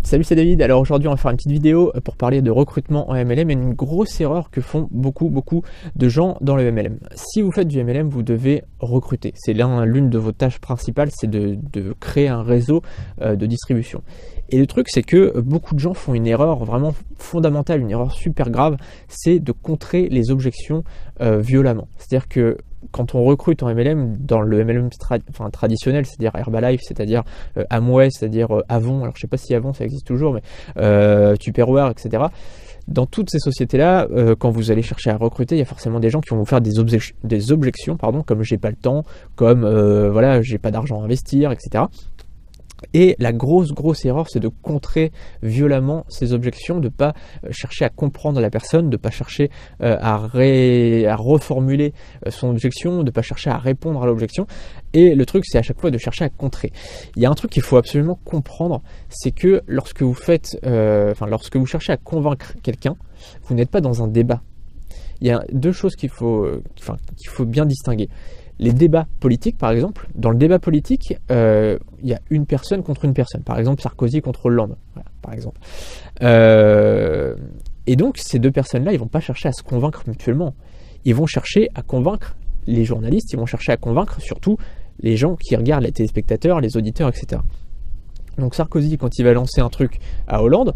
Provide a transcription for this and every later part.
Salut, c'est David. Alors aujourd'hui on va faire une petite vidéo pour parler de recrutement en MLM et une grosse erreur que font beaucoup de gens dans le MLM. Si vous faites du MLM, vous devez recruter. C'est l'une de vos tâches principales, c'est de créer un réseau de distribution. Et le truc, c'est que beaucoup de gens font une erreur vraiment fondamentale, une erreur super grave, c'est de contrer les objections violemment. C'est-à-dire que quand on recrute en MLM, dans le MLM traditionnel, c'est-à-dire Herbalife, c'est-à-dire Amway, c'est-à-dire Avon, alors je ne sais pas si Avon ça existe toujours, mais Tupperware, etc. Dans toutes ces sociétés-là, quand vous allez chercher à recruter, il y a forcément des gens qui vont vous faire des objections, comme j'ai pas le temps, comme voilà, j'ai pas d'argent à investir, etc. Et la grosse erreur, c'est de contrer violemment ces objections, de ne pas chercher à comprendre la personne, de ne pas chercher à reformuler son objection, de ne pas chercher à répondre à l'objection. Et le truc, c'est à chaque fois de chercher à contrer. Il y a un truc qu'il faut absolument comprendre, c'est que lorsque vous cherchez à convaincre quelqu'un, vous n'êtes pas dans un débat. Il y a deux choses qu'il faut bien distinguer. Les débats politiques, par exemple, dans le débat politique, il y a une personne contre une personne. Par exemple, Sarkozy contre Hollande, voilà, par exemple. Et donc, ces deux personnes-là, ils ne vont pas chercher à se convaincre mutuellement. Ils vont chercher à convaincre les journalistes, ils vont chercher à convaincre surtout les gens qui regardent, les téléspectateurs, les auditeurs, etc. Donc Sarkozy, quand il va lancer un truc à Hollande,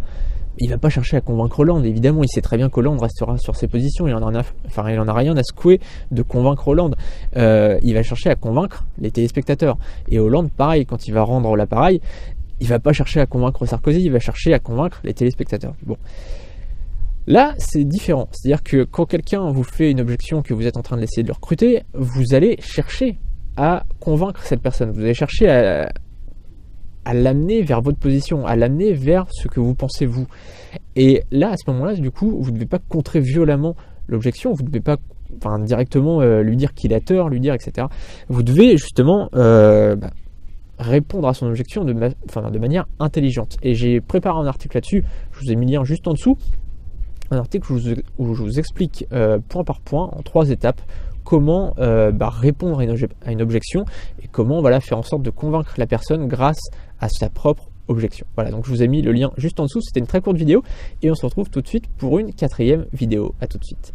il va pas chercher à convaincre Hollande, évidemment, il sait très bien qu'Hollande restera sur ses positions, il en a rien à secouer de convaincre Hollande. Il va chercher à convaincre les téléspectateurs. Et Hollande, pareil, quand il va rendre l'appareil, il va pas chercher à convaincre Sarkozy, il va chercher à convaincre les téléspectateurs. Bon. Là, c'est différent. C'est-à-dire que quand quelqu'un vous fait une objection que vous êtes en train d'essayer de le recruter, vous allez chercher à convaincre cette personne. Vous allez chercher à l'amener vers votre position, à l'amener vers ce que vous pensez vous. Et là, à ce moment-là, du coup, vous ne devez pas contrer violemment l'objection, vous ne devez pas directement lui dire qu'il a tort, lui dire, etc. Vous devez justement répondre à son objection de manière intelligente. Et j'ai préparé un article là-dessus, je vous ai mis le lien juste en dessous, un article où je vous explique point par point, en 3 étapes, comment répondre à une objection et comment faire en sorte de convaincre la personne grâce à sa propre objection. Voilà, donc je vous ai mis le lien juste en dessous, c'était une très courte vidéo et on se retrouve tout de suite pour une 4e vidéo. À tout de suite.